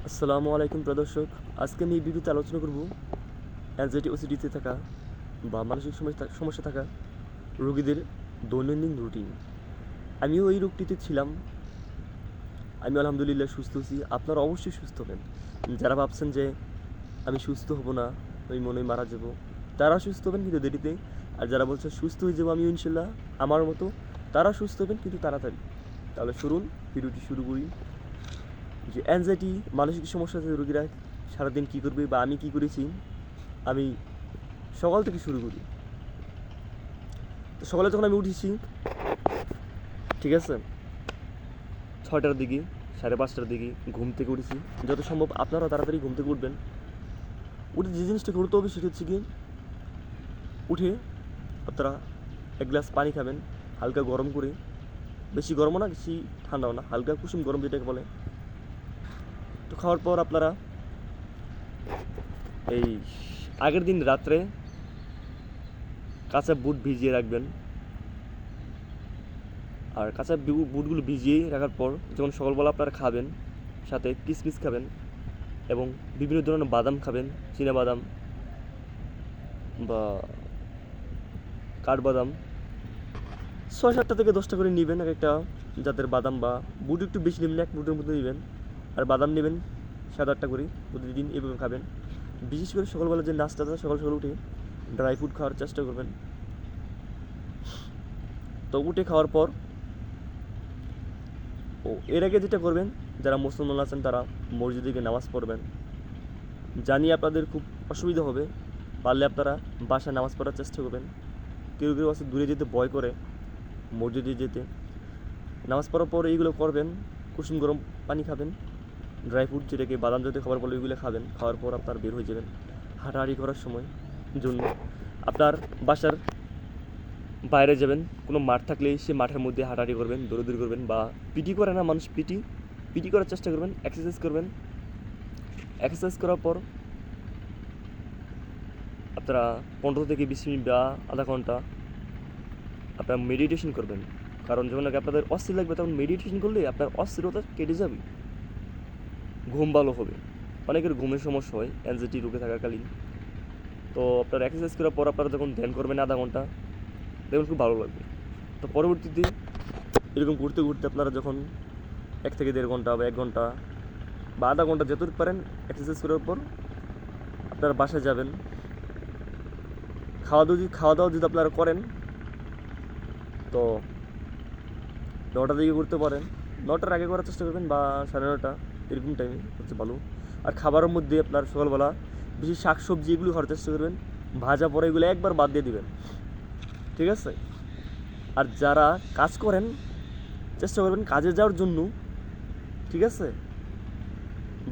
আসসালামু আলাইকুম প্রদর্শক। আজকে আমি এই ভিডিওতে আলোচনা করব অ্যাংজাইটি ওসিডিতে থাকা বা মানসিক সমস্যা থাকা রোগীদের দৈনন্দিন রুটিন। আমিও এই রোগটিতে ছিলাম। আমি আলহামদুলিল্লাহ সুস্থ আছি। আপনারা অবশ্যই সুস্থ হবেন। যারা ভাবছেন যে আমি সুস্থ হব না, আমি মনে হয় মারা যাব, তারা সুস্থ হবেন কিন্তু দেরিতে। আর যারা বলছে সুস্থ হয়ে যাবো আমিও ইনশাল্লাহ আমার মতো, তারা সুস্থ হবেন কিন্তু তাড়াতাড়ি। তাহলে শুনুন, ভিডিওটি শুরু করি। যে অ্যাংজাইটি মানসিক সমস্যাতে রোগীরা সারাদিন কী করবে বা আমি কী করেছি, আমি সকাল থেকে শুরু করি। তো সকালে যখন আমি উঠেছি, ঠিক আছে, 6টার দিকে, 5:30টার দিকে ঘুম থেকে উঠেছি। যত সম্ভব আপনারাও তাড়াতাড়ি ঘুম থেকে উঠবেন। উঠে যে জিনিসটা করতে হবে সেটা হচ্ছে কি, উঠে আপনারা এক গ্লাস পানি খাবেন হালকা গরম করে। বেশি গরমও না, বেশি ঠান্ডাও না, হালকা কুসুম গরম যেটাকে বলে। তো খাওয়ার পর আপনারা এই আগের দিন রাত্রে কাঁচা বুট ভিজিয়ে রাখবেন। আর কাঁচা বুটগুলো ভিজিয়ে রাখার পর যখন সকালবেলা আপনারা খাবেন, সাথে কিশমিশ খাবেন এবং বিভিন্ন ধরনের বাদাম খাবেন, বাদাম বা কাঠবাদাম। 6-7টা থেকে 10টা করে নেবেন এক একটা জাতের বাদাম, বা বুট একটু বেশি নেবেন, 1 বুটের মতো নেবেন। আর বাদাম নেবেন 7-8টা করে, প্রতিদিন এভাবে খাবেন। বিশেষ করে সকালবেলা যে নাস্তাটা, সকাল সকাল উঠে ড্রাই ফ্রুট খাওয়ার চেষ্টা করবেন। তো উঠে খাওয়ার পর এর আগে যেটা করবেন, যারা মুসলমান আছেন তারা মসজিদে গিয়ে নামাজ পড়বেন। জানি আপনাদের খুব অসুবিধা হবে, পারলে আপনারা বাসায় নামাজ পড়ার চেষ্টা করবেন। কেউ কেউ আছে দূরে যেতে ভয় করে মসজিদে যেতে। নামাজ পড়ার পর এইগুলো করবেন, কুসুম গরম পানি খাবেন, ড্রাই ফ্রুট যেটাকে বাদাম জাতীয় খাবার বলে ওইগুলো খাবেন। খাওয়ার পর আপনার বের হয়ে যাবেন হাঁটাহাঁটি করার সময় জন্য। আপনার বাসার বাইরে যাবেন, কোনো মাঠ থাকলে সে মাঠের মধ্যে হাঁটাহাঁটি করবেন, দৌড়াদৌড়ি করবেন, বা পিটি করে না মানুষ, পিটি করার চেষ্টা করবেন, এক্সারসাইজ করবেন। এক্সারসাইজ করার পর আপনারা 15 থেকে 20 মিনিট বা আধা ঘন্টা আপনারা মেডিটেশন করবেন। কারণ যখন নাকি আপনাদের অস্থির লাগবে তখন মেডিটেশন করলে আপনার অস্থিরতা কেটে যাবে, ঘুম ভালো হবে। অনেকের ঘুমের সমস্যা হয় অ্যাংজাইটি রোগে থাকাকালীন। তো আপনার এক্সারসাইজ করার পর আপনারা যখন ধ্যান করবেন আধা ঘন্টা, দেখুন খুব ভালো লাগবে। তো পরবর্তীতে এরকম ঘুরতে ঘুরতে আপনারা যখন 1 থেকে 1.5 ঘন্টা বা 1 ঘন্টা বা আধা ঘন্টা যতটুকু পারেন এক্সারসাইজ করার পর আপনারা বাসায় যাবেন। খাওয়া দাওয়া যদি আপনারা করেন তো 9টার দিকে করতে পারেন, 9টার আগে করার চেষ্টা করবেন, বা 9:30 এরকম টাইমে হচ্ছে ভালো। আর খাবারের মধ্যে আপনার সকালবেলা বেশি শাকসবজি এগুলো খাওয়ার চেষ্টা করবেন। ভাজা পড়া এগুলো একবার বাদ দিয়ে দিবেন, ঠিক আছে। আর যারা কাজ করেন চেষ্টা করবেন কাজে যাওয়ার জন্য, ঠিক আছে।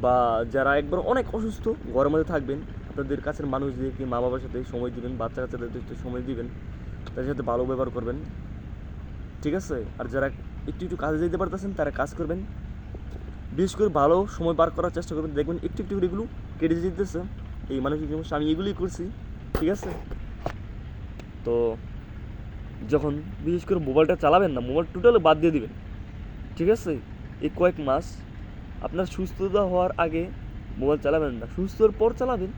বা যারা একবার অনেক অসুস্থ ঘরের মধ্যে থাকবেন, আপনাদের কাছের মানুষদেরকে, মা বাবার সাথে সময় দিবেন, বাচ্চা কাচ্চাদের সাথে সময় দিবেন, তাদের সাথে ভালো ব্যবহার করবেন, ঠিক আছে। আর যারা একটু একটু কাজে যেতে পারতেছেন তারা কাজ করবেন। বিশেষ করে ভালো সময় পার করার চেষ্টা করবেন, দেখবেন একটু একটু করে এগুলো কেটে যেতেছে এই মানসিক সমস্যা। আমি এগুলোই করছি, ঠিক আছে। তো যখন বিশেষ করে মোবাইলটা চালাবেন না, মোবাইল টোটালি বাদ দিয়ে দিবেন, ঠিক আছে। এই কয়েক মাস আপনার সুস্থতা হওয়ার আগে মোবাইল চালাবেন না, সুস্থ হওয়ার পর চালাবেন,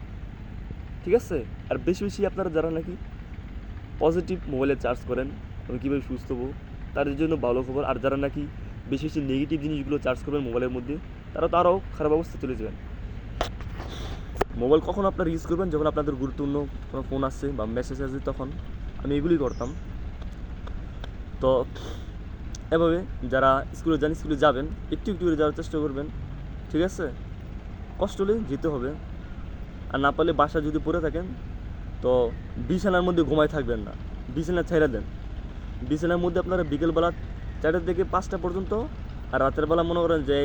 ঠিক আছে। আর বেশি বেশি আপনারা যারা নাকি পজিটিভ মোবাইলে চার্জ করেন, আমি কীভাবে সুস্থ হবো তাদের জন্য ভালো খবর। আর যারা নাকি বেশি বেশি নেগেটিভ জিনিসগুলো চার্জ করবেন মোবাইলের মধ্যে, তারা তো আরও খারাপ অবস্থা চলে যাবেন। মোবাইল কখন আপনারা ইউজ করবেন, যখন আপনাদের গুরুত্বপূর্ণ কোনো ফোন আসছে বা মেসেজ আসছে, তখন। আমি এগুলি করতাম। তো এভাবে যারা স্কুলে যাবেন একটু একটু করে যাওয়ার চেষ্টা করবেন, ঠিক আছে। কষ্ট হলে যেতে হবে। আর না পারলে বাসা যদি পড়ে থাকেন তো বিছানার মধ্যে ঘুমায় থাকবেন না, বিছানা ছেড়ে দেন। বিছানার মধ্যে আপনারা বিকেলবেলা 4টা থেকে 5টা পর্যন্ত, আর রাতের বেলা মনে করেন যে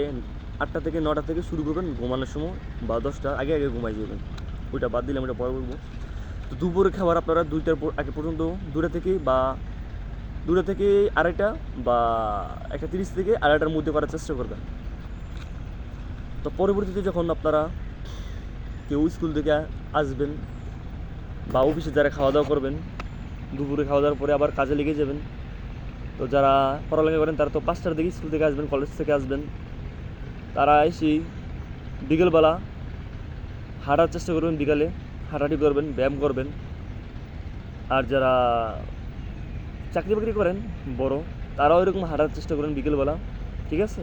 8টা থেকে 9টা থেকে শুরু করবেন ঘুমানোর সময়, বা 10টার আগে আগে ঘুমাই যাবেন। ওইটা বাদ দিলে আমরা পরে বলবো। তো দুপুরে খাবার আপনারা 2টার আগে পর্যন্ত 2টা থেকে আড়াইটা বা 1:30 থেকে আড়াইটার মধ্যে করার চেষ্টা করবেন। তো পরবর্তীতে যখন আপনারা কেউ স্কুল থেকে আসবেন বা অফিসে যারা খাওয়া দাওয়া করবেন, দুপুরে খাওয়া দাওয়ার পরে আবার কাজে লেগে যাবেন। তো যারা পড়ালেখা করেন তারা তো 5টার দিকে স্কুল থেকে আসবেন, কলেজ থেকে আসবেন। তারা এসে বিকেলবেলা হাঁটার চেষ্টা করবেন, বিকালে হাঁটাহাঁটি করবেন, ব্যায়াম করবেন। আর যারা চাকরি বাকরি করেন বড়, তারাও এরকম হাঁটার চেষ্টা করেন বিকেলবেলা, ঠিক আছে?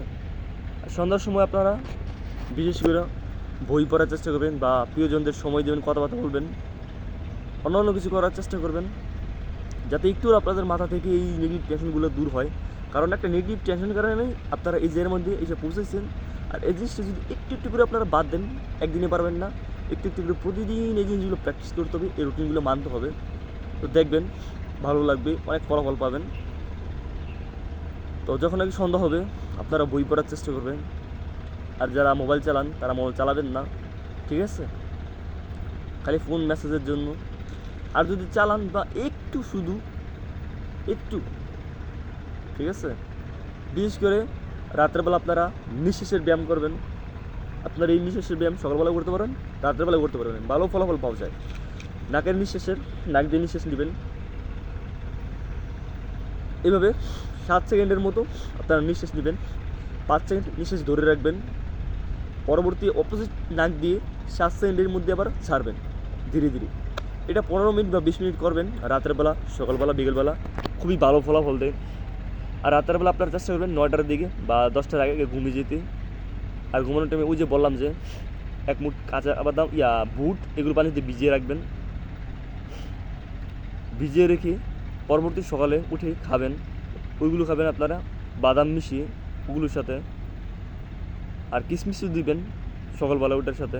আর সন্ধ্যার সময় আপনারা বিশেষ করে বই পড়ার চেষ্টা করবেন বা প্রিয়জনদের সময় দেবেন, কথাবার্তা বলবেন, অন্য কিছু করার চেষ্টা করবেন, যাতে একটু আপনাদের মাথা থেকে এই নেগেটিভ টেনশনগুলো দূর হয়। কারণ একটা নেগেটিভ টেনশনের কারণেই আপনারা এই জায়গার মধ্যে এসে পৌঁছেছেন। আর এই জিনিসটা যদি একটু করে আপনারা বাদ দেন, একদিনে পারবেন না, একটু করে প্রতিদিন এই জিনিসগুলো প্র্যাকটিস করতে হবে, এই রুটিনগুলো মানতে হবে। তো দেখবেন ভালো লাগবে, অনেক ফলাফল পাবেন। তো যখন নাকি সন্ধ্যা হবে আপনারা বই পড়ার চেষ্টা করবেন। আর যারা মোবাইল চালান তারা মোবাইল চালাবেন না, ঠিক আছে? খালি ফোন মেসেজের জন্য। আর যদি চালান বা একটু, শুধু একটু, ঠিক আছে? বিশেষ করে রাত্রেবেলা আপনারা নিঃশ্বাসের ব্যায়াম করবেন। আপনারা এই নিঃশ্বাসের ব্যায়াম সকালবেলা করতে পারেন, রাত্রেবেলা করতে পারবেন, ভালো ফলাফল পাওয়া যায়। নাকের নিঃশ্বাসের, নাক দিয়ে নিঃশ্বাস নেবেন, এভাবে 7 সেকেন্ডের মতো আপনারা নিঃশ্বাস নেবেন, 5 সেকেন্ড নিঃশ্বাস ধরে রাখবেন, পরবর্তী অপোজিট নাক দিয়ে 7 সেকেন্ডের মধ্যে আবার ছাড়বেন ধীরে ধীরে। এটা 15 মিনিট বা 20 মিনিট করবেন, রাতের বেলা, সকালবেলা, বিকেলবেলা, খুবই ভালো ফলাফল দেয়। আর রাতের বেলা আপনারা চেষ্টা করবেন 9টার দিকে বা 10টার আগে ঘুমিয়ে যেতে। আর ঘুমানোর টাইমে ওই যে বললাম যে এক মুঠ কাঁচা বাদাম বুট এগুলো পানিতে ভিজিয়ে রাখবেন, ভিজিয়ে রেখে পরবর্তী সকালে উঠে খাবেন। ওইগুলো খাবেন আপনারা বাদাম মিশিয়ে ওগুলোর সাথে, আর কিশমিশও দিবেন সকালবেলা ওটার সাথে।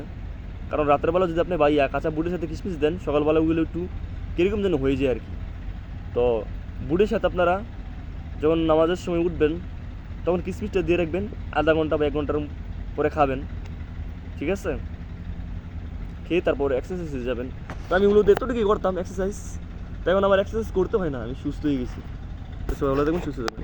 কারণ রাত্রেবেলা যদি আপনি কাঁচা বুটের সাথে কিশমিশ দেন, সকালবেলা ওগুলো একটু কীরকম যেন হয়ে যায় আর কি। তো বুটের সাথে আপনারা যখন নামাজের সময় উঠবেন তখন কিশমিশটা দিয়ে রাখবেন, আধা ঘন্টা বা 1 ঘন্টার পরে খাবেন, ঠিক আছে? খেয়ে তারপর এক্সারসাইজে যাবেন। তো আমি ওগুলো এতটুকুই করতাম এক্সারসাইজ, তো এখন আমার এক্সারসাইজ করতে হয় না, আমি সুস্থ হয়ে গেছি। তো সবাই ভালো থাকবেন, সুস্থ থাকবেন।